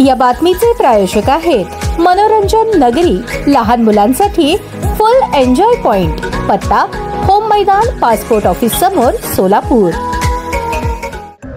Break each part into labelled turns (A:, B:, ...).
A: या बातमीचे प्रायोजक आहेत मनोरंजन नगरी, लहान मुलांसाठी फुल एन्जॉय पॉइंट, पत्ता होम मैदान, पासपोर्ट ऑफिस समोर, सोलापूर।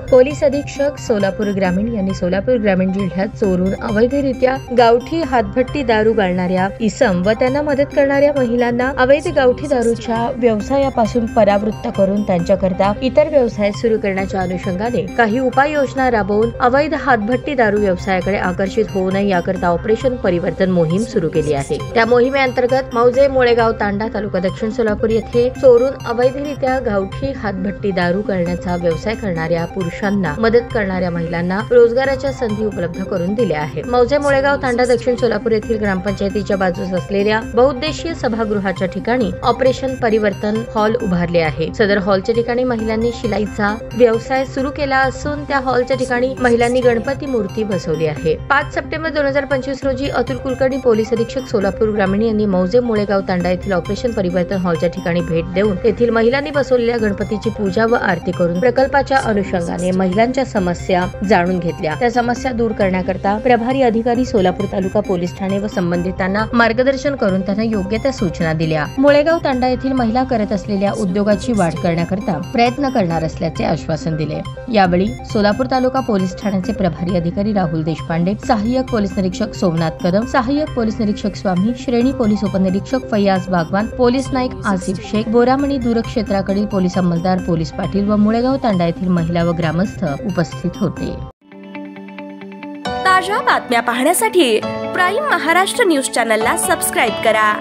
B: पोलीस अधीक्षक सोलापूर ग्रामीण यांनी सोलापूर ग्रामीण जिल्ह्यात चोरून अवैधरित्या गावठी हातभट्टी दारू गाळणाऱ्या इसम व त्यांना मदत करणाऱ्या महिलांना अवैध गावठी दारूच्या व्यवसायापासून परावृत्त करून त्यांच्याकरता इतर व्यवसाय सुरू करण्याच्या अनुषंगाने काही उपाययोजना राबवून अवैध हातभट्टी दारू व्यवसायाकडे आकर्षित होऊ नये याकरता ऑपरेशन परिवर्तन मोहीम सुरू केली आहे। त्या मोहिमेअंतर्गत मौजे मोळेगाव तांडा तालुका दक्षिण सोलापूर येथे चोरून अवैधरित्या गावठी हातभट्टी दारू करण्याचा व्यवसाय करणाऱ्या पुरुषांना मदत करणाऱ्या महिलांना रोजगाराच्या संधी उपलब्ध करून दिल्या आहेत। मौजे मोळेगाव तांडा दक्षिण सोलापूर येथील ग्रामपंचायतीच्या बाजूस असलेल्या बहुउद्देशीय सभागृहाच्या ठिकाणी ऑपरेशन परिवर्तन हॉल उभारले आहे। सदर हॉलच्या ठिकाणी महिलांनी शिलाईचा व्यवसाय सुरू केला असून त्या हॉलच्या ठिकाणी महिलांनी गणपती मूर्ती बसवली आहे। 5 सप्टेंबर 2025 रोजी अतुल कुलकर्णी पोलीस अधीक्षक सोलापूर ग्रामीण यांनी मौजे मोळेगाव तांडा येथील ऑपरेशन परिवर्तन हॉलच्या ठिकाणी भेट देऊन येथील महिलांनी बसवलेल्या गणपतीची पूजा व आरती करून प्रकल्पाच्या अनुषंगाने महिलांच्या समस्या जाणून घेतल्या। त्या समस्या दूर करण्याकरता प्रभारी अधिकारी सोलापूर तालुका पोलीस ठाणे व संबंधितांना मार्गदर्शन करून त्यांना योग्य त्या सूचना दिल्या। मुळेगाव तांडा येथील महिला करत असलेल्या उद्योगाची वाढ करण्याकरता प्रयत्न करणार असल्याचे आश्वासन दिले। यावेळी सोलापूर तालुका पोलीस ठाण्याचे प्रभारी अधिकारी राहुल देशपांडे, सहाय्यक पोलीस निरीक्षक सोमनाथ कदम, सहाय्यक पोलीस निरीक्षक स्वामी, श्रेणी पोलीस उपनिरीक्षक फैयाज बागवान, पोलीस नाईक आसिफ शेख, बोरामणी दूरक्षेत्राकडील पोलीस अंमलदार पोलीस पाटील व मुळेगाव तांडा येथील महिला व ग्रामस्थ उपस्थित होते।
C: ताज्या बातम्या पाहण्यासाठी प्राईम महाराष्ट्र न्यूज चॅनलला सबस्क्राईब करा।